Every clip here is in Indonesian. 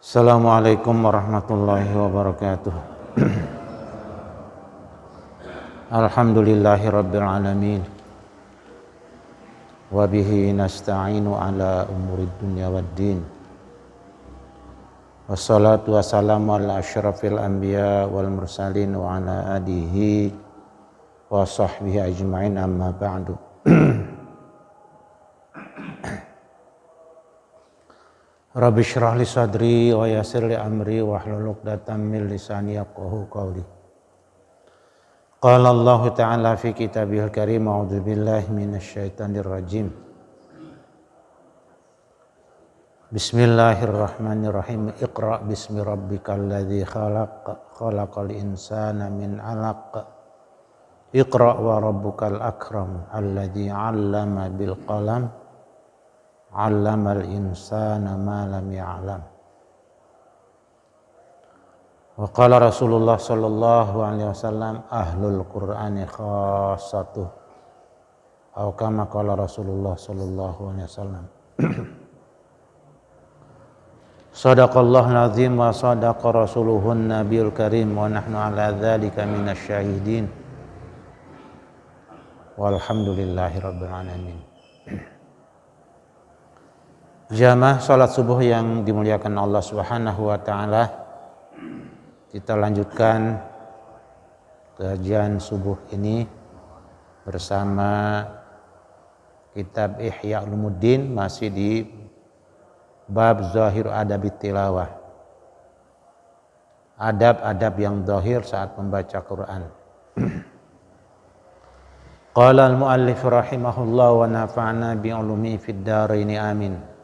Assalamualaikum warahmatullahi wabarakatuh. Alhamdulillahi rabbil alamin. Wa bihi nasta'inu ala umurid dunya waddin. Wassalatu wassalamu ala asyrafil anbiya wal mursalin wa ala alihi wa sahbihi ajma'in, amma ba'du. Rabbi syrah li sadri wa yassir li amri wa hlul 'uqdatam min lisani yafqahu qawli. Qala Allah Ta'ala fi kitabihil karim, a'udzu billahi minasy syaithanir rajim. Bismillahirrahmanirrahim. Iqra bismi rabbikal ladzi khalaq, khalaqal insana min 'alaq. Iqra wa rabbukal akram alladzi 'allama bil qalam. 'Allamal insana ma lam ya'lam. Wa qala Rasulullah sallallahu alaihi wasallam, ahlul Qur'ani khassatuh. Atau kama qala Rasulullah sallallahu alaihi wasallam. Shadaqallahul azim wa sadaqa rasuluhun nabiyul karim wa nahnu ala dzalika minasy syahidin. Walhamdulillahi rabbil alamin. Jamaah salat subuh yang dimuliakan Allah Subhanahu wa taala, kita lanjutkan kajian subuh ini bersama kitab Ihya Ulumuddin, masih di bab zahir adabit tilawah. Adab-adab yang zahir saat membaca Quran. Qala al-muallif rahimahullah wa nafa'na bi ulumi fid dharain amin.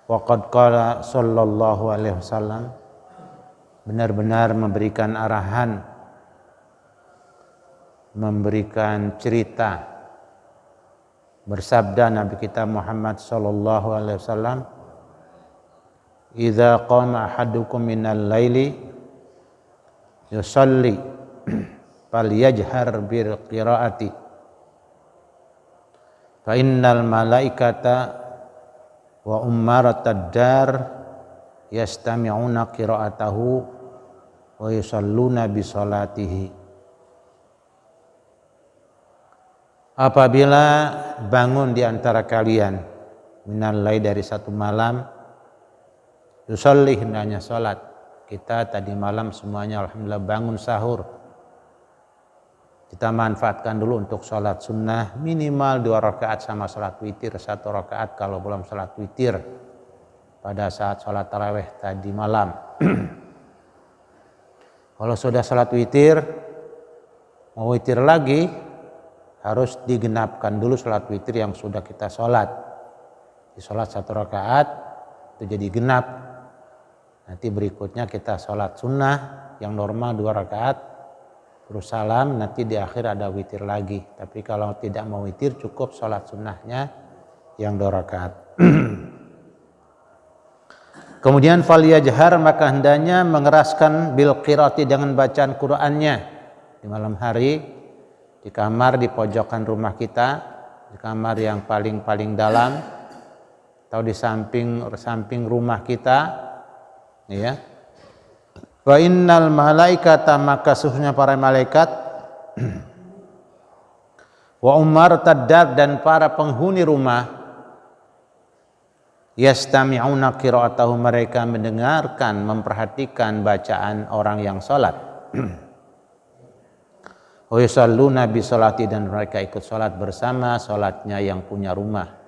Waqad qala sallallahu alaihi wasallam, benar-benar memberikan arahan, memberikan cerita, bersabda Nabi kita Muhammad sallallahu alaihi wasallam, idza qama ahadukum minal laili yusalli falyajhar bil qiraati fa innal malaikata wa ummaratad dar yastami'una qira'atahu wa yusalluna bi salatihi. Apabila bangun di antara kalian minal lail, dari satu malam, yusalli, hendaknya salat. Kita tadi malam semuanya alhamdulillah bangun sahur. Kita manfaatkan dulu untuk sholat sunnah, minimal 2 rakaat sama sholat witir 1 rakaat kalau belum sholat witir pada saat sholat tarawih tadi malam. Kalau sudah sholat witir, mau witir lagi, harus digenapkan dulu sholat witir yang sudah kita sholat. Di sholat 1 rakaat itu jadi genap. Nanti berikutnya kita sholat sunnah yang normal 2 rakaat. Terus salam, nanti di akhir ada witir lagi. Tapi kalau tidak mau witir, cukup sholat sunnahnya yang 2 rakaat. Kemudian falyajhar, maka hendaknya mengeraskan bil qiraati, dengan bacaan Qur'annya di malam hari, di kamar di pojokan rumah kita, di kamar yang paling dalam, atau di samping rumah kita, ya. Wa innal malaikata, maka sesungguhnya para malaikat, wa ummaratad dar, dan para penghuni rumah, yastami'una qira'atahu, mereka mendengarkan, memperhatikan bacaan orang yang salat. Wa yusalluna bi salati, dan mereka ikut salat bersama salatnya yang punya rumah.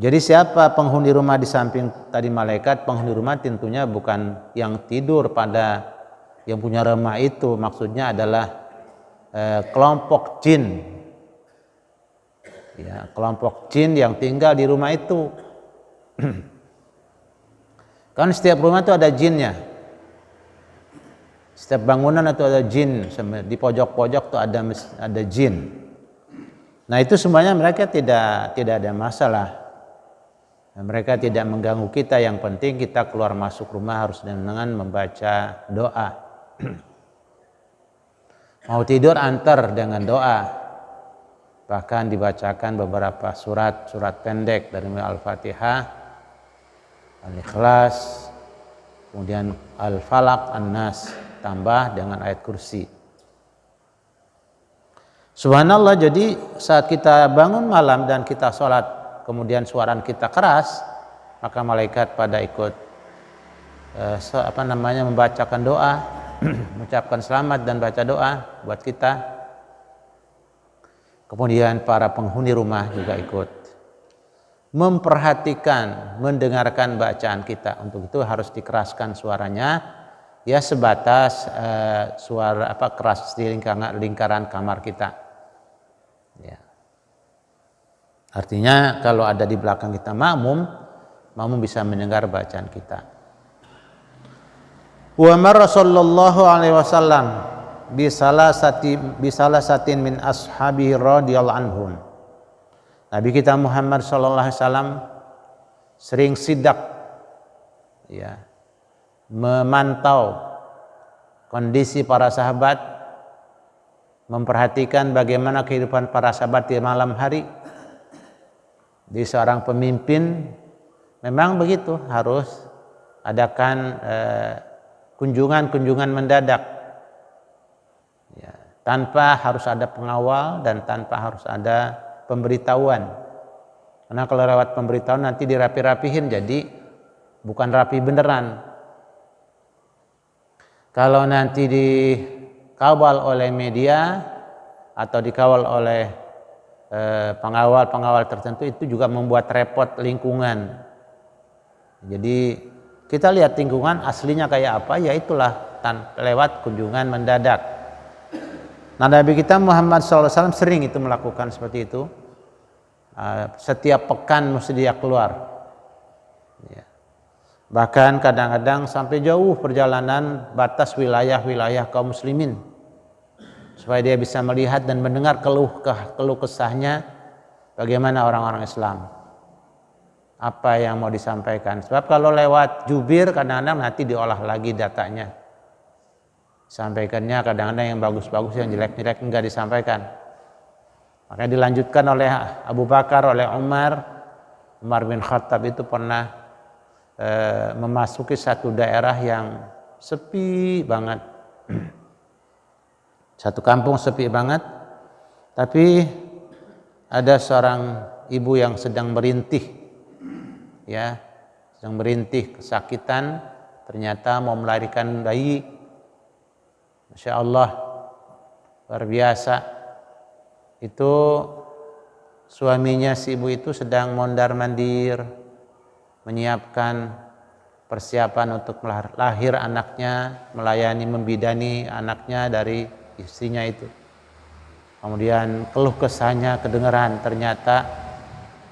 Jadi siapa penghuni rumah di samping tadi malaikat? Penghuni rumah tentunya bukan yang tidur pada yang punya rumah itu, maksudnya adalah kelompok jin. Ya, kelompok jin yang tinggal di rumah itu. Kan setiap rumah itu ada jinnya. Setiap bangunan itu ada jin, di pojok-pojok itu ada jin. Nah, itu semuanya mereka tidak ada masalah. Mereka tidak mengganggu kita. Yang penting kita keluar masuk rumah harus dengan membaca doa. Mau tidur antar dengan doa. Bahkan dibacakan surat pendek dari Al-Fatihah, Al-Ikhlas, kemudian Al-Falaq, An-Nas, tambah dengan ayat kursi. Subhanallah, jadi saat kita bangun malam dan kita sholat, kemudian suara kita keras, maka malaikat pada ikut membacakan doa, mengucapkan selamat dan baca doa buat kita. Kemudian para penghuni rumah juga ikut memperhatikan, mendengarkan bacaan kita. Untuk itu harus dikeraskan suaranya, ya sebatas suara keras di lingkaran kamar kita. Ya. Artinya kalau ada di belakang kita makmum bisa mendengar bacaan kita. Wa marra sallallahu alaihi wasallam bisalasatin min ashabihi radhiyallahu anhum. Nabi kita Muhammad sallallahu alaihi wasallam sering sidak, ya, memantau kondisi para sahabat, memperhatikan bagaimana kehidupan para sahabat di malam hari. Di seorang pemimpin memang begitu, harus adakan kunjungan mendadak, ya, tanpa harus ada pengawal dan tanpa harus ada pemberitahuan. Karena kalau lewat pemberitahuan nanti dirapi-rapihin, jadi bukan rapi beneran. Kalau nanti dikawal oleh media atau dikawal oleh pengawal tertentu, itu juga membuat repot lingkungan. Jadi kita lihat lingkungan aslinya kayak apa, ya itulah lewat kunjungan mendadak. Nah, Nabi kita Muhammad SAW sering itu melakukan seperti itu. Setiap pekan mesti dia keluar. Ya. Bahkan kadang-kadang sampai jauh perjalanan batas wilayah kaum muslimin, supaya dia bisa melihat dan mendengar keluh kesahnya bagaimana orang-orang Islam, apa yang mau disampaikan. Sebab kalau lewat jubir kadang-kadang nanti diolah lagi datanya, sampaikannya kadang-kadang yang bagus-bagus, yang jelek-jelek enggak disampaikan. Makanya dilanjutkan oleh Abu Bakar, oleh Umar bin Khattab itu pernah memasuki satu daerah yang sepi banget, satu kampung sepi banget, tapi ada seorang ibu yang sedang merintih, ya, sedang merintih kesakitan, ternyata mau melahirkan bayi. Masya Allah, luar biasa. Itu suaminya si ibu itu sedang mondar-mandir menyiapkan persiapan untuk lahir anaknya, melayani, membidani anaknya dari istrinya itu. Kemudian keluh kesahnya kedengaran, ternyata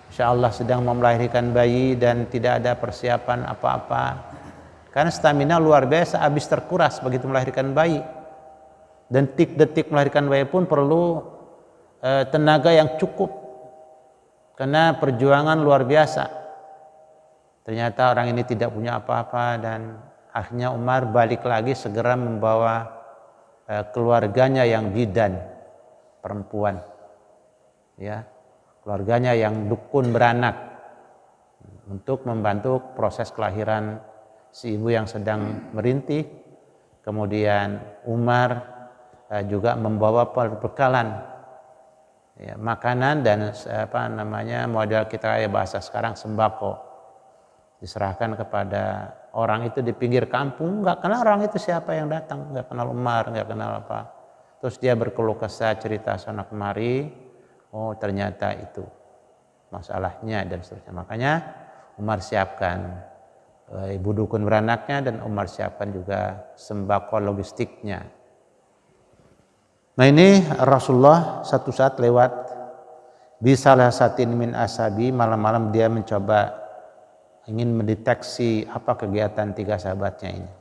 insya Allah sedang melahirkan bayi dan tidak ada persiapan apa-apa. Karena stamina luar biasa, habis terkuras begitu melahirkan bayi. Dan detik-detik melahirkan bayi pun perlu tenaga yang cukup, karena perjuangan luar biasa. Ternyata orang ini tidak punya apa-apa, dan akhirnya Umar balik lagi segera membawa keluarganya yang bidan, perempuan, ya, keluarganya yang dukun beranak, untuk membantu proses kelahiran si ibu yang sedang merintih. Kemudian Umar juga membawa perbekalan, ya, makanan dan model kita kayak bahasa sekarang sembako, diserahkan kepada orang itu di pinggir kampung. Nggak kenal orang itu siapa yang datang, nggak kenal Umar, nggak kenal apa. Terus dia berkeluh kesah, cerita sana kemari, oh ternyata itu masalahnya dan seterusnya. Makanya Umar siapkan ibu dukun beranaknya, dan Umar siapkan juga sembako logistiknya. Nah, ini Rasulullah satu saat lewat bisalasatin min asabi, malam-malam dia mencoba ingin mendeteksi apa kegiatan tiga sahabatnya ini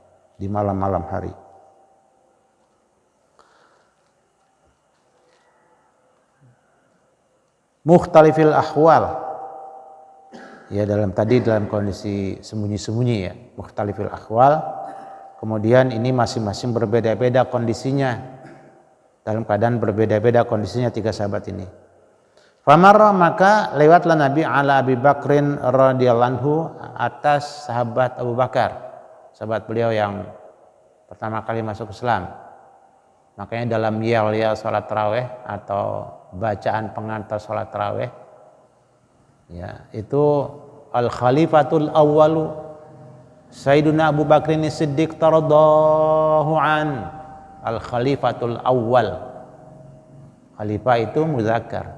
di malam-malam hari. Mukhtalifil ahwal, ya, dalam kondisi sembunyi-sembunyi, ya, mukhtalifil ahwal. Kemudian ini masing-masing berbeda-beda kondisinya, dalam keadaan berbeda-beda kondisinya tiga sahabat ini. Famarra, maka lewatlah Nabi ala Abi Bakrin radhiyallahu anhu, atas sahabat Abu Bakar, sahabat beliau yang pertama kali masuk Islam. Makanya dalam yel-yel sholat tarawih atau bacaan pengantar sholat tarawih, ya, itu al-khalifatul awwalu Sayyiduna Abu Bakrin Siddiq radhiyallahu an. Al-khalifatul awwal. Khalifah itu muzakkar.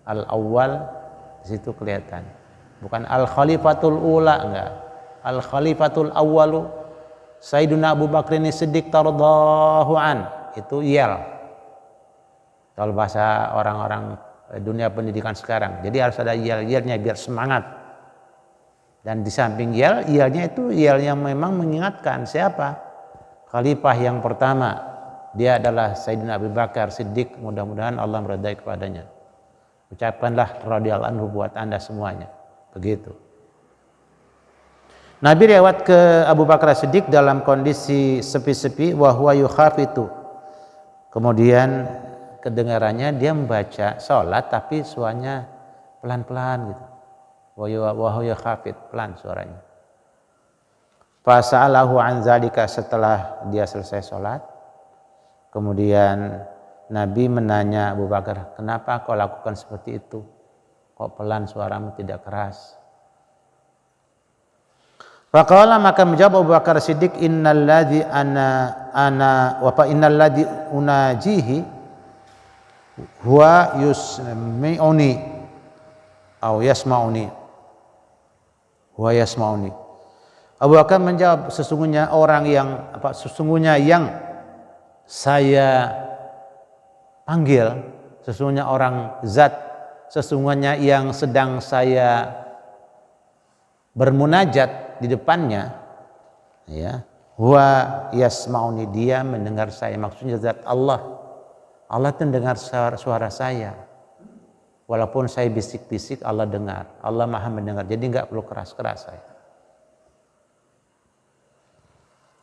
Al-awwal di situ kelihatan. Bukan al-khalifatul ula, enggak. Al-khalifatul awwalu Sayyiduna Abu Bakrin Siddiq radhiyallahu an. Itu yel. Kalau bahasa orang-orang dunia pendidikan sekarang. Jadi harus ada yel-yelnya biar semangat. Dan di samping yelnya itu yel yang memang mengingatkan siapa? Khalifah yang pertama. Dia adalah Sayyidina Abu Bakar Siddiq, mudah-mudahan Allah meridai kepadanya. Ucapkanlah radhiyallahu anhu buat Anda semuanya. Begitu. Nabi lewat ke Abu Bakar Siddiq dalam kondisi sepi-sepi wa huwa yukhafitu. Kemudian kedengarannya dia membaca salat tapi suaranya pelan-pelan gitu. Wa huwa khafid, pelan suaranya. Fasa'alahu an zalika, setelah dia selesai salat, kemudian Nabi menanya Abu Bakar, kenapa kau lakukan seperti itu? Kok pelan suaramu, tidak keras? Faqala, maka menjawab Abu Bakar Siddiq, innalladzi ana wa fa innalladzi unajihi huwa yusmi'uni atau yasma'uni. Huwa yasma'uni. Abu Bakar menjawab, sesungguhnya yang saya panggil, sesungguhnya sesungguhnya yang sedang saya bermunajat di depannya, ya, huwa yasma'uni, dia mendengar saya. Maksudnya zat Allah itu mendengar suara saya. Walaupun saya bisik-bisik, Allah dengar. Allah maha mendengar. Jadi nggak perlu keras-keras saya.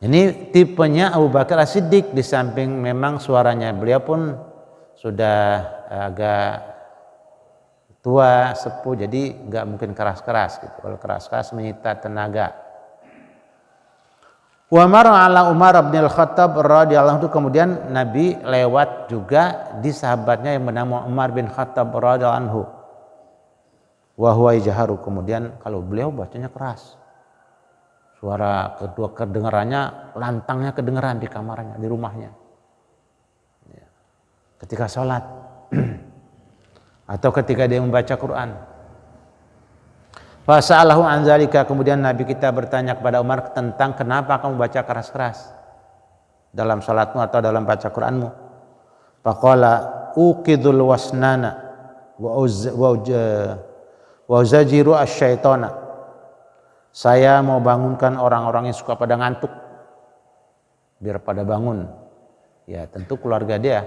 Ini tipenya Abu Bakar As-Siddiq. Di samping memang suaranya beliau pun sudah agak tua, sepuh. Jadi nggak mungkin keras-keras gitu. Kalau keras-keras menyita tenaga. Wa marra ala Umar bin Al-Khattab radhiyallahu anhu, kemudian Nabi lewat juga di sahabatnya yang bernama Umar bin Khattab radhiyallahu anhu. Wa huwa yajharu, kemudian kalau beliau bacanya keras. Suara kedua kedengarannya, lantangnya kedengaran di kamarnya, di rumahnya. Ketika sholat atau ketika dia membaca Quran. Fasa'alahu an zalika, kemudian Nabi kita bertanya kepada Umar tentang kenapa kamu baca keras-keras dalam salatmu atau dalam baca Qur'anmu. Faqala uqidul wasnana wa uzajiru asyaitona. Saya mau bangunkan orang-orang yang suka pada ngantuk biar pada bangun. Ya, tentu keluarga dia.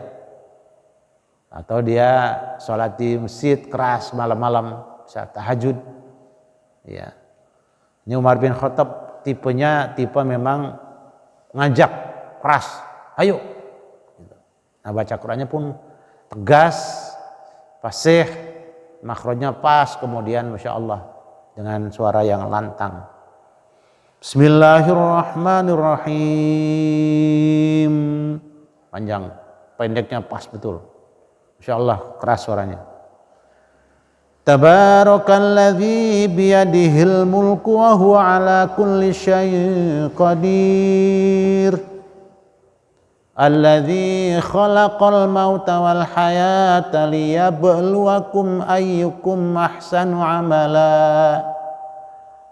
Atau dia salat di masjid keras malam-malam saat tahajud. Ya, ini Umar bin Khattab tipenya memang ngajak keras, ayo. Nah, baca Qurannya pun tegas, fasih, makhrajnya pas, kemudian masya Allah dengan suara yang lantang. Bismillahirrahmanirrahim. Panjang, pendeknya pas betul. Masya Allah keras suaranya. Tabarakalladzi biyadihil mulku wa huwa ala kulli syai'in qadir. Alladzi khalaqal mauta wal hayata liyabluwakum ayyukum ahsanu amala.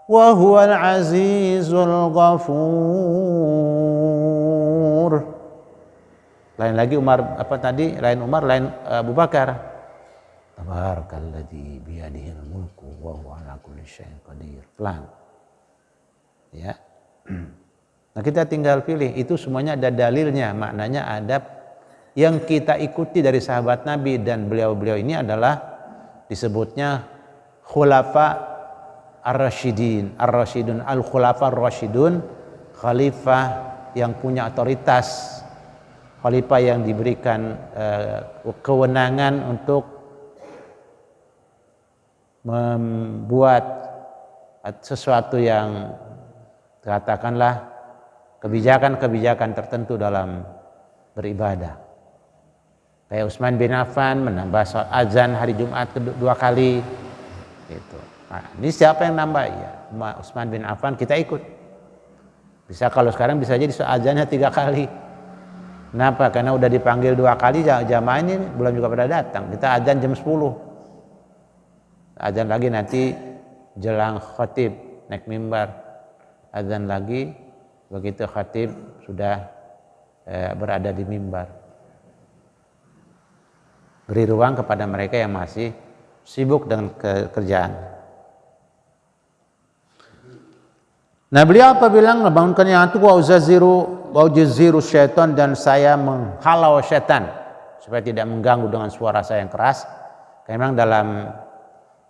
Wa huwal azizul ghafur. Lain lagi Umar lain Abu Bakar. Tabarakalladzi biyadihil mulku wa huwa ala kulli syai'in qadir. Pelan. Ya. Nah, kita tinggal pilih, itu semuanya ada dalilnya, maknanya ada yang kita ikuti dari sahabat Nabi, dan beliau-beliau ini adalah disebutnya khulafa ar-rasyidin, al-khulafa ar-rasyidun, khalifah yang punya otoritas, khalifah yang diberikan kewenangan untuk membuat sesuatu yang katakanlah kebijakan-kebijakan tertentu dalam beribadah. Kayak Utsman bin Affan menambah azan hari Jumat 2 kali gitu. Nah, ini siapa yang nambah? Ya, Utsman bin Affan, kita ikut. Bisa kalau sekarang bisa jadi azannya 3 kali. Kenapa? Karena udah dipanggil 2 kali, jamaah ini belum juga pada datang. Kita azan jam 10. Azan lagi nanti jelang khatib naik mimbar. Azan lagi begitu khatib sudah berada di mimbar. Beri ruang kepada mereka yang masih sibuk dengan kerjaan. Nah, beliau apa bilang? Bangunkan yang itu wa ujaziru syaitan, dan saya menghalau syaitan supaya tidak mengganggu dengan suara saya yang keras. Karena memang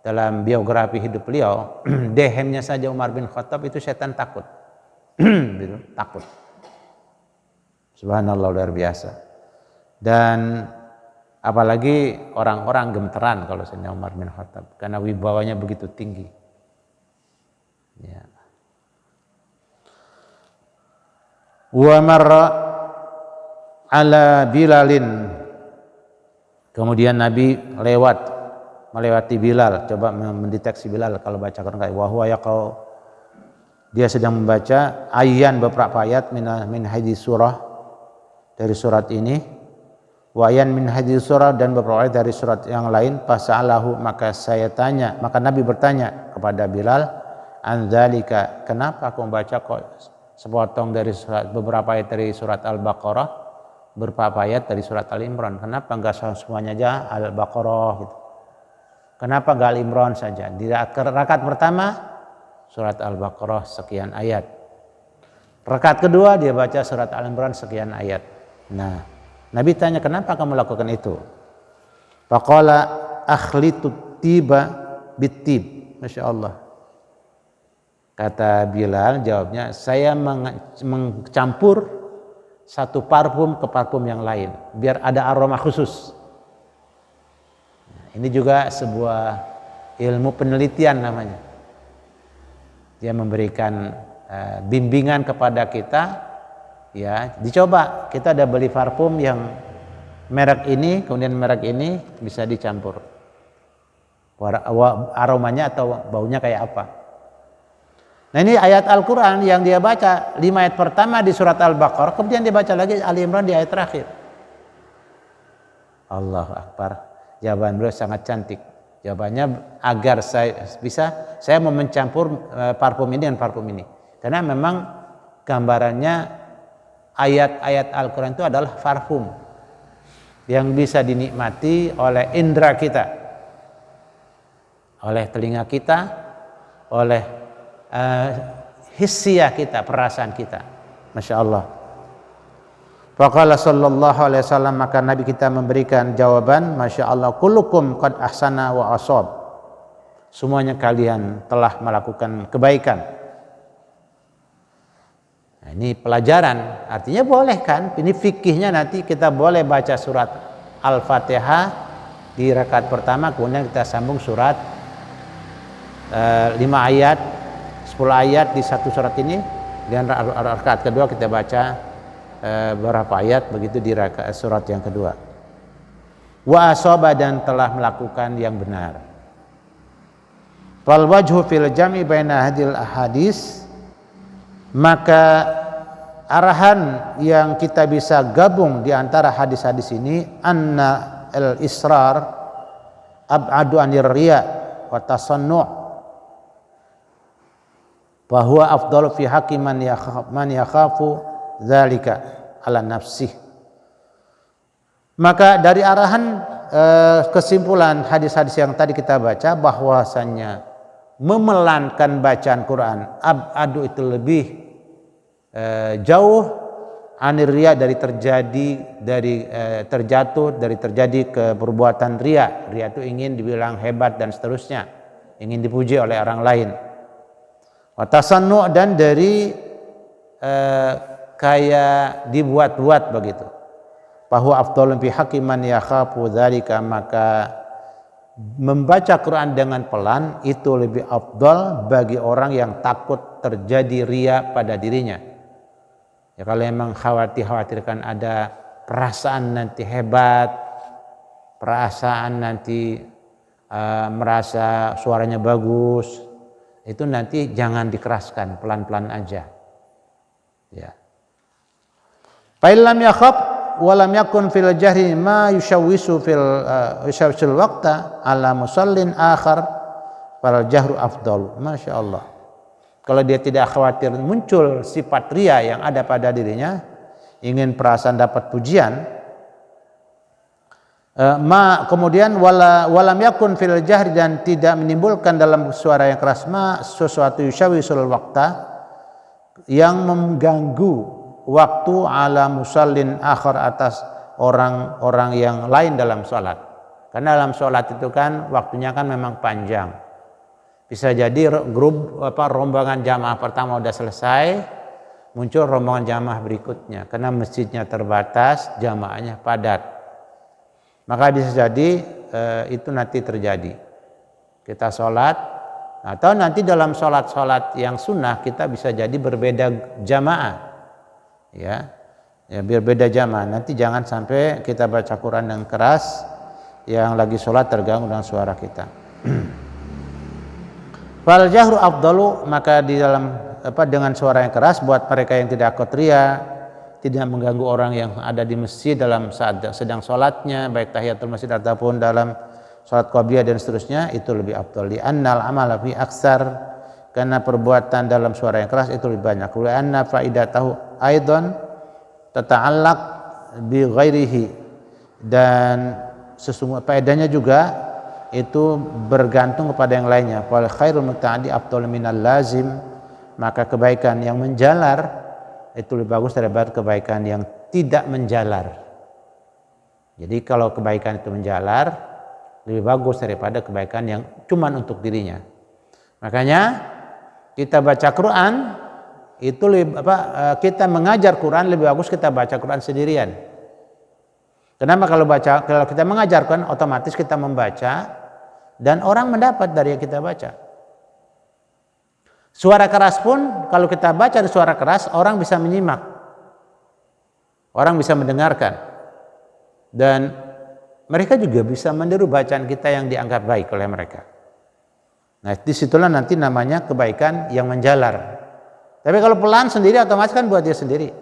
dalam biografi hidup beliau, dehemnya saja Umar bin Khattab itu syaitan takut. Takut. Subhanallah, luar biasa. Dan apalagi orang-orang gemeteran kalau Sayyidina Umar bin Khattab karena wibawanya begitu tinggi. Ya. Wa marra ala Bilalin. Kemudian Nabi melewati Bilal, coba mendeteksi Bilal kalau baca Quran kayak wa huwa yaqau, dia sedang membaca beberapa ayat min hadis surah, dari surat ini, wayan min hadis surah, dan beberapa ayat dari surat yang lain. Fasa'alahu, maka Nabi bertanya kepada Bilal, anzalika, kenapa kau membaca kok sepotong dari beberapa ayat dari surat Al-Baqarah, beberapa ayat dari surat Al-Imran, kenapa enggak semuanya aja Al-Baqarah gitu? Kenapa enggak Al-Imran saja? Di rakaat pertama surat Al-Baqarah sekian ayat, rakaat kedua dia baca surat Al-Imran sekian ayat. Nah, Nabi tanya, kenapa kamu lakukan itu? Faqala akhlitu tiba bitib. Masya Allah. Kata Bilal, jawabnya, saya mencampur satu parfum ke parfum yang lain biar ada aroma khusus. Ini juga sebuah ilmu penelitian namanya. Dia memberikan bimbingan kepada kita, ya, dicoba. Kita ada beli parfum yang merek ini, kemudian merek ini bisa dicampur. Aromanya atau baunya kayak apa? Nah, ini ayat Al-Quran yang dia baca 5 ayat pertama di surat Al-Baqarah, kemudian dia baca lagi Ali Imran di ayat terakhir. Allahu Akbar. Jawaban beliau sangat cantik. Jawabannya agar saya mau mencampur parfum ini dan parfum ini. Karena memang gambarannya ayat-ayat Al-Quran itu adalah parfum yang bisa dinikmati oleh indera kita, oleh telinga kita, oleh hissiyah kita, perasaan kita. Masya Allah. Faqala sallallahu alaihi wasallam, maka Nabi kita memberikan jawaban, Masya Allah, kullukum qad ahsana wa asab. Semuanya kalian telah melakukan kebaikan. Nah, ini pelajaran, artinya boleh kan? Ini fikihnya, nanti kita boleh baca surat Al-Fatihah di rakaat pertama, kemudian kita sambung surat 5 ayat, 10 ayat di satu surat ini, dan rakaat kedua kita baca berapa ayat begitu di rakaat surat yang kedua. Wa asaba, dan telah melakukan yang benar. Fal wajhu fil jam'i baina hadil ahadis, maka arahan yang kita bisa gabung di antara hadis-hadis ini, anna al-israr ab'adu anir riya wa tasannu', bahwa afdalu fi haqqi man yakhafu dzalika ala nafsih. Maka dari arahan kesimpulan hadis-hadis yang tadi kita baca, bahwasannya memelankan bacaan Quran abadu itu lebih jauh anir riya, dari terjadi ke perbuatan riya. Riya itu ingin dibilang hebat dan seterusnya, ingin dipuji oleh orang lain. Watasannu, dan dari kayak dibuat-buat begitu. Bahwa afdhalun fi haqqi man yakhafu dzalika, maka membaca Quran dengan pelan itu lebih afdal bagi orang yang takut terjadi riya pada dirinya. Ya kalau memang khawatirkan ada perasaan nanti hebat, perasaan nanti merasa suaranya bagus, itu nanti jangan dikeraskan, pelan-pelan aja. Ya. Fa illam yakhaf wa lam yakun fil jahri ma yushawwisu fil waqta ala musallin akhar fal jahru afdal. Masya Allah. Kalau dia tidak khawatir muncul sifat ria yang ada pada dirinya, ingin perasaan dapat pujian, kemudian walam yakun fil jahri, dan tidak menimbulkan dalam suara yang keras sesuatu yushawisul waqta, yang mengganggu waktu ala musallin akhar, atas orang-orang yang lain dalam sholat. Karena dalam sholat itu kan waktunya kan memang panjang. Bisa jadi rombongan jamaah pertama udah selesai, muncul rombongan jamaah berikutnya karena masjidnya terbatas, jamaahnya padat. Maka bisa jadi itu nanti terjadi. Kita sholat, atau nanti dalam sholat yang sunnah kita bisa jadi berbeda jamaah, ya berbeda jamaah. Nanti jangan sampai kita baca Quran yang keras, yang lagi sholat terganggu dengan suara kita. Fal jahru afdalu, maka di dalam dengan suara yang keras buat mereka yang tidak qatria, tidak mengganggu orang yang ada di masjid dalam saat sedang sholatnya, baik tahiyatul masjid ataupun dalam sholat qabliyah dan seterusnya, itu lebih afdal. Li annal amala fi aksar, karena perbuatan dalam suara yang keras itu lebih banyak. Wa anna faidatahu aidan tata'allaq bi ghairihi, dan sesungguhnya faedahnya juga itu bergantung kepada yang lainnya. Wal khairul muta'addi afdal minal lazim, maka kebaikan yang menjalar itu lebih bagus daripada kebaikan yang tidak menjalar. Jadi kalau kebaikan itu menjalar lebih bagus daripada kebaikan yang cuman untuk dirinya. Makanya kita baca Quran itu kita mengajar Quran lebih bagus kita baca Quran sendirian. Kenapa? Kalau kita mengajarkan, otomatis kita membaca dan orang mendapat dari yang kita baca. Suara keras pun kalau kita baca suara keras, orang bisa menyimak, orang bisa mendengarkan, dan mereka juga bisa meniru bacaan kita yang dianggap baik oleh mereka. Nah, disitulah nanti namanya kebaikan yang menjalar. Tapi kalau pelan sendiri, otomatis kan buat dia sendiri.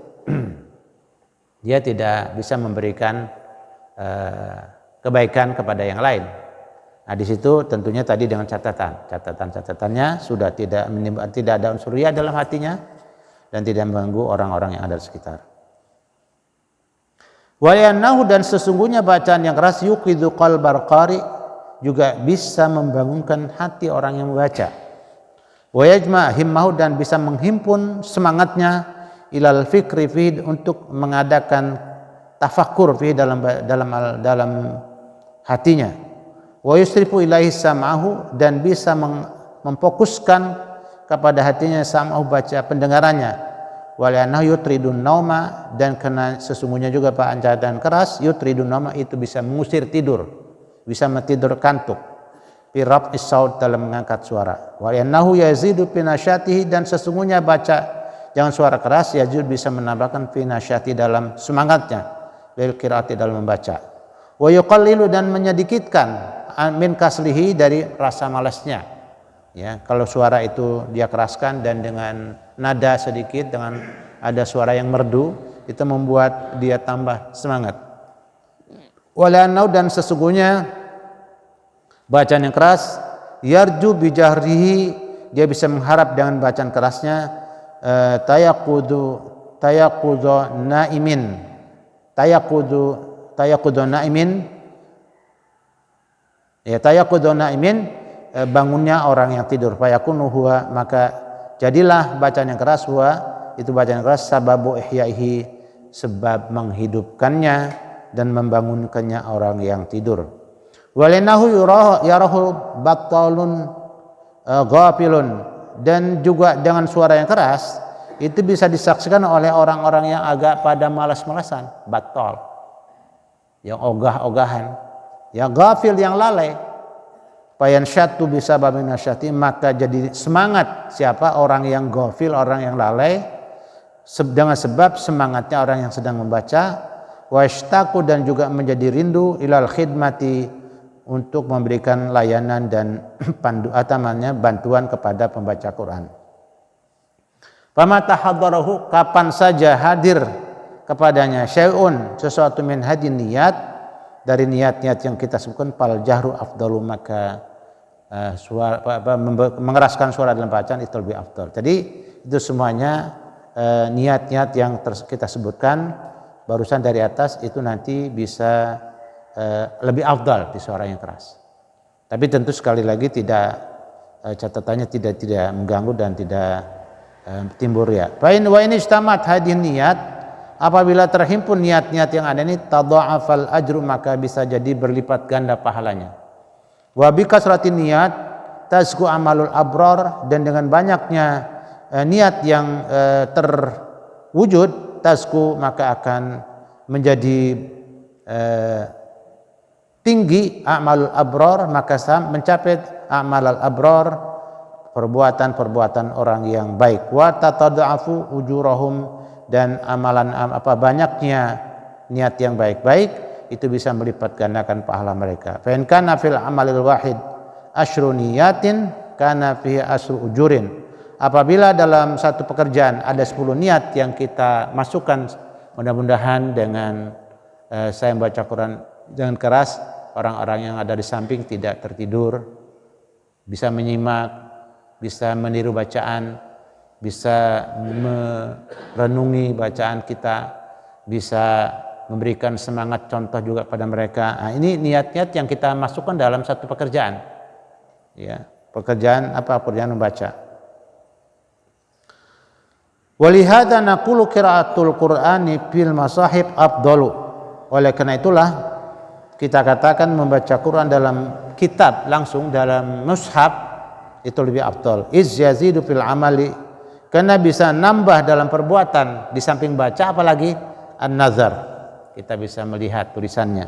Dia tidak bisa memberikan kebaikan kepada yang lain. Nah, di situ tentunya tadi dengan catatannya sudah tidak ada unsur riya dalam hatinya dan tidak mengganggu orang-orang yang ada di sekitar. Wa yannahu, dan sesungguhnya bacaan yang keras yuqidhu qalbar qari, juga bisa membangunkan hati orang yang membaca. Wa yajma' himmahu, dan bisa menghimpun semangatnya ilal fikri fi, untuk mengadakan tafakkur fi dalam hatinya. Wa yusrifu ilaihi sam'ahu, dan bisa memfokuskan kepada hatinya sam'ahu, baca pendengarannya. Waliannahu yutridun nauma, dan karena sesungguhnya juga bacaan keras yutridun nauma itu bisa mengusir tidur, bisa mentidur kantuk. Fi raf'is saut, dalam mengangkat suara. Waliannahu yazidu fi nasyatihi, dan sesungguhnya baca jangan suara keras yazid bisa menambahkan fi nasyati, dalam semangatnya, lil qiraati, dalam membaca. Wa yuqallilu, dan menyedikitkan min kaslihi, dari rasa malasnya. Ya, kalau suara itu dia keraskan dan dengan nada sedikit, dengan ada suara yang merdu, itu membuat dia tambah semangat. Walanau, dan sesungguhnya bacaan yang keras yarju bijahrihi, dia bisa mengharap dengan bacaan kerasnya tayaqudu naimin, bangunnya orang yang tidur. Fayakunu huwa, maka jadilah bacaan yang keras, huwa itu bacaan yang keras, sababu ihyaihi, sebab menghidupkannya dan membangunkannya orang yang tidur. Walinahu yarahu battalun ghafilun, dan juga dengan suara yang keras itu bisa disaksikan oleh orang-orang yang agak pada malas-malasan, battal, yang ogah-ogahan, yang ghafil, yang lalai. Payan syatu bisa babinasyati, maka jadi semangat siapa orang yang ghafil, orang yang lalai, dengan sebab semangatnya orang yang sedang membaca, washtaqu dan juga menjadi rindu ilal khidmati untuk memberikan layanan dan bantuan kepada pembaca Quran. Fama tahaddarahu, kapan saja hadir kepadanya syai'un, sesuatu min hadin niat, dari niat-niat yang kita sebutkan, fal jahru afdalu, maka mengeraskan suara dalam bacaan itu lebih afdal. Jadi itu semuanya niat-niat yang kita sebutkan barusan dari atas itu nanti bisa lebih afdal di suara yang keras. Tapi tentu sekali lagi tidak catatannya tidak mengganggu dan tidak timbul riya. Wa in istamat hadhihi niat, apabila terhimpun niat-niat yang ada ini, tadha'afal ajru, maka bisa jadi berlipat ganda pahalanya. Wa bi kasratin niat tazku amalul abrar, dan dengan banyaknya niat yang terwujud, tazku, maka akan menjadi tinggi amalul abrar, maka mencapai amalul abrar, perbuatan-perbuatan orang yang baik. Wa tatada'afu ujurahum, dan amalan banyaknya niat yang baik-baik itu bisa melipat gandakan pahala mereka. Fa in kana fil amalil wahid asyru niyatin kana fihi asyru ujurin. Apabila dalam satu pekerjaan ada 10 niat yang kita masukkan, mudah-mudahan dengan saya membaca Quran dengan keras, orang-orang yang ada di samping tidak tertidur, bisa menyimak, bisa meniru bacaan, bisa merenungi bacaan kita, bisa memberikan semangat contoh juga pada mereka. Nah, ini niat-niat yang kita masukkan dalam satu pekerjaan. Ya, pekerjaan membaca. Walihada naqulu qiraatul Qur'ani fil masahib afdalu. Oleh karena itulah kita katakan membaca Quran dalam kitab langsung dalam mushaf itu lebih afdal. Iz yazidu fil amali, karena bisa nambah dalam perbuatan di samping baca, apalagi an-nazar. Kita bisa melihat tulisannya.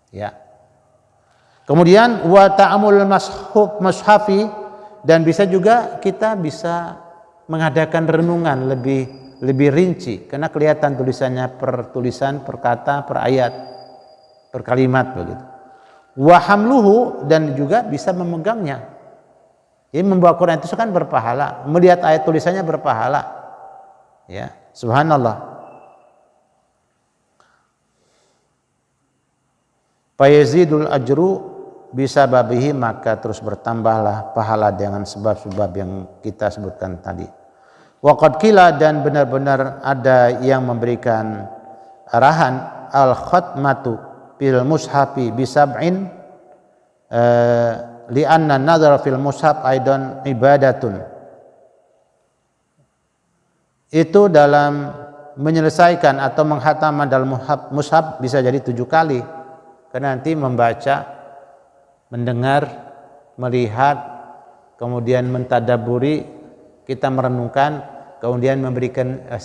Ya. Kemudian wa ta'amul mushafi, dan bisa juga kita bisa mengadakan renungan lebih rinci, karena kelihatan tulisannya per tulisan, per kata, per ayat, per kalimat begitu. Wa hamluhu, dan juga bisa memegangnya. Jadi membawa Quran itu kan berpahala, melihat ayat tulisannya berpahala. Ya, subhanallah. Fayazidul ajru bisa babihi, maka terus bertambahlah pahala dengan sebab-sebab yang kita sebutkan tadi. Waqad qila, dan benar-benar ada yang memberikan arahan, al khatmatu fil mushafi bisab'in li anna nadhara fil mushaf aidan ibadatun. Itu dalam menyelesaikan atau menghataman dalam mushaf bisa jadi 7 kali. Karena nanti membaca, mendengar, melihat, kemudian mentadaburi, kita merenungkan, kemudian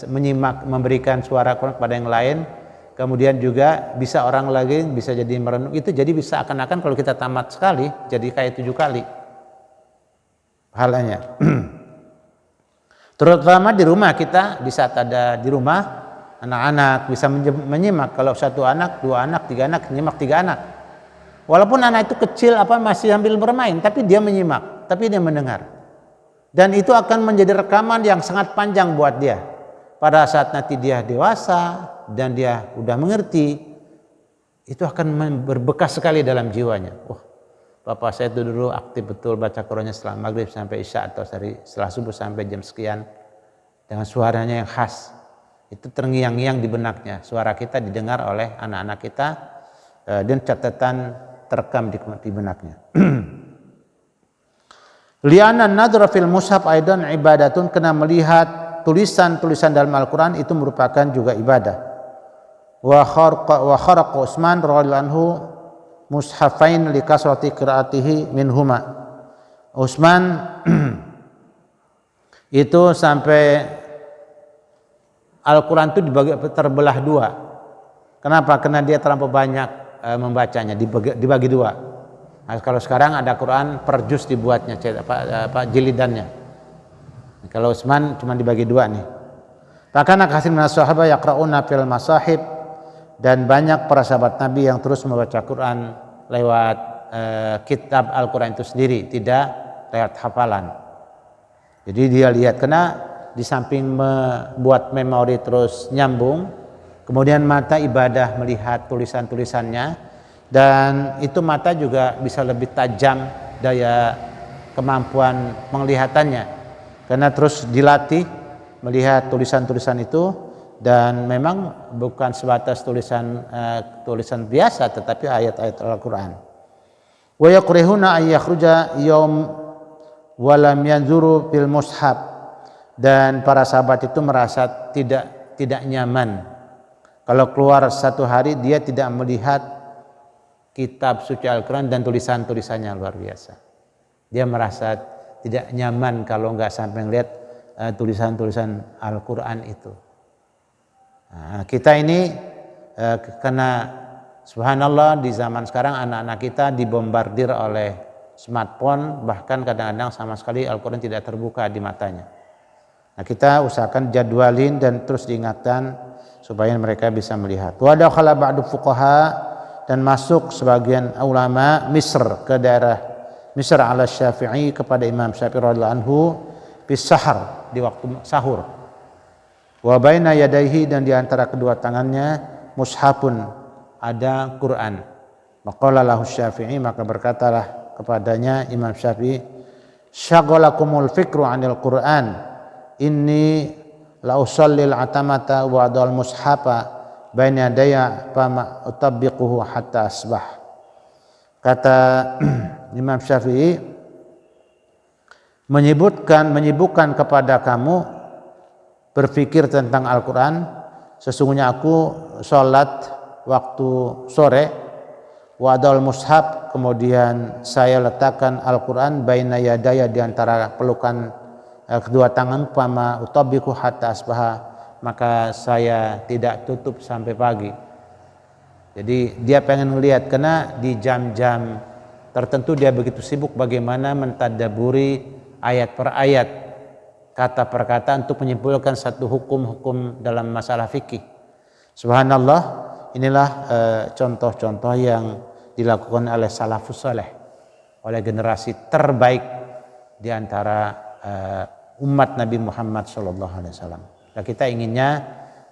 menyimak, memberikan suara Quran kepada yang lain, kemudian juga bisa orang lagi bisa jadi merenung. Itu jadi bisa akan-akan kalau kita tamat sekali jadi kayak 7 kali pahalanya. Terutama di rumah kita, di saat ada di rumah anak-anak bisa menyimak. Kalau 1 anak, 2 anak, 3 anak, menyimak 3 anak. Walaupun anak itu kecil masih sambil bermain, tapi dia menyimak, tapi dia mendengar. Dan itu akan menjadi rekaman yang sangat panjang buat dia. Pada saat nanti dia dewasa dan dia udah mengerti, itu akan berbekas sekali dalam jiwanya. Bapak saya itu dulu aktif betul baca Qurannya setelah maghrib sampai isya, atau setelah subuh sampai jam sekian, dengan suaranya yang khas. Itu terngiang-ngiang di benaknya. Suara kita didengar oleh anak-anak kita dan catatan terekam di benaknya. Li'anna an-nadhra fil mushaf aidan ibadatun, kena melihat tulisan-tulisan dalam Al-Qur'an itu merupakan juga ibadah. Wa kharaqa Utsman radhiyallahu anhu mushafain li kasrati qiraatihi minhuma. Utsman itu sampai Al-Quran itu terbelah 2. Kenapa? Karena dia terlalu banyak membacanya, dibagi 2. Nah, kalau sekarang ada Quran per juz dibuatnya jilidannya. Kalau Utsman cuma dibagi 2 nih. Fakana katsirun minas sahabah yaqra'una fil masahib, dan banyak para sahabat Nabi yang terus membaca Quran lewat kitab Al-Quran itu sendiri, tidak lewat hafalan. Jadi dia lihat, karena di samping membuat memori terus nyambung, kemudian mata ibadah melihat tulisan-tulisannya, dan itu mata juga bisa lebih tajam daya kemampuan penglihatannya, karena terus dilatih melihat tulisan-tulisan itu, dan memang bukan sebatas tulisan biasa, tetapi ayat-ayat Al-Quran. Wa yakrihuna ay yakhruja yaum wa lam yanzuru fil mushaf, dan para sahabat itu merasa tidak nyaman kalau keluar satu hari dia tidak melihat kitab suci Al-Quran dan tulisan-tulisannya luar biasa. Dia merasa tidak nyaman kalau nggak sampai melihat tulisan-tulisan Al-Quran itu. Nah, kita ini karena subhanallah di zaman sekarang anak-anak kita dibombardir oleh smartphone, bahkan kadang-kadang sama sekali Al-Quran tidak terbuka di matanya. Nah, kita usahakan jadwalin dan terus diingatkan supaya mereka bisa melihat. Wa dakhala ba'du fuqaha, dan masuk sebagian ulama Misr ke daerah Misr ala Syafi'i kepada Imam Syafi'i radhiyallahu anhu bis sahar, di waktu sahur. Wa baina yadayhi, dan di antara kedua tangannya mushafun, ada Quran. Maqala lahu Syafi'i, maka berkatalah kepadanya Imam Syafi'i, syagalakumul fikru 'anil Quran, inni la usallil atamata wa adal mushafa baina yadayya fama utabbiquhu hatta asbah. Kata Imam Syafi'i, menyibukkan kepada kamu berpikir tentang Al-Quran, sesungguhnya aku sholat waktu sore, wadal mushaf, kemudian saya letakkan Al-Quran baina yadaya, di antara pelukan kedua tangan, fama utabiku hatta asbaha, maka saya tidak tutup sampai pagi. Jadi dia pengen melihat, karena di jam-jam tertentu dia begitu sibuk bagaimana mentadabburi ayat per ayat, kata per kata, untuk menyimpulkan satu hukum-hukum dalam masalah fikih. Subhanallah, inilah contoh-contoh yang dilakukan oleh salafus saleh, oleh generasi terbaik di antara umat Nabi Muhammad SAW. Nah, kita inginnya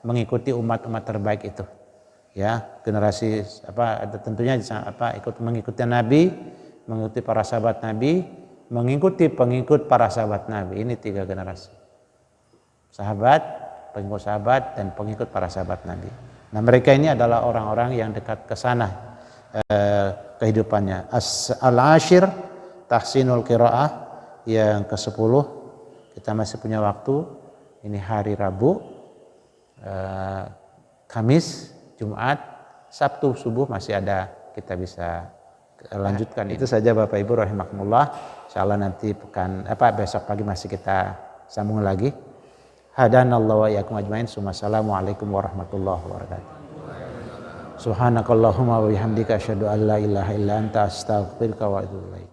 mengikuti umat-umat terbaik itu, ya, generasi tentunya ikut mengikuti Nabi, mengikuti para sahabat Nabi, mengikuti pengikut para sahabat Nabi. Ini 3 generasi: sahabat, pengikut sahabat, dan pengikut para sahabat Nabi. Nah, mereka ini adalah orang-orang yang dekat ke sana kehidupannya. Al-ashir tahsinul qiraah, yang ke-10. Kita masih punya waktu. Ini hari Rabu, Kamis, Jumat, Sabtu subuh masih ada, kita bisa lanjutkan. Itu saja Bapak Ibu rahimakumullah. Insyaallah nanti besok pagi masih kita sambung lagi. Hadanallahu wa iyyakum ajmain. Assalamualaikum warahmatullahi wabarakatuh. Subhanakallahumma wa bihamdika asyhadu an la ilaha illa anta astaghfiruka wa atubu ilaik.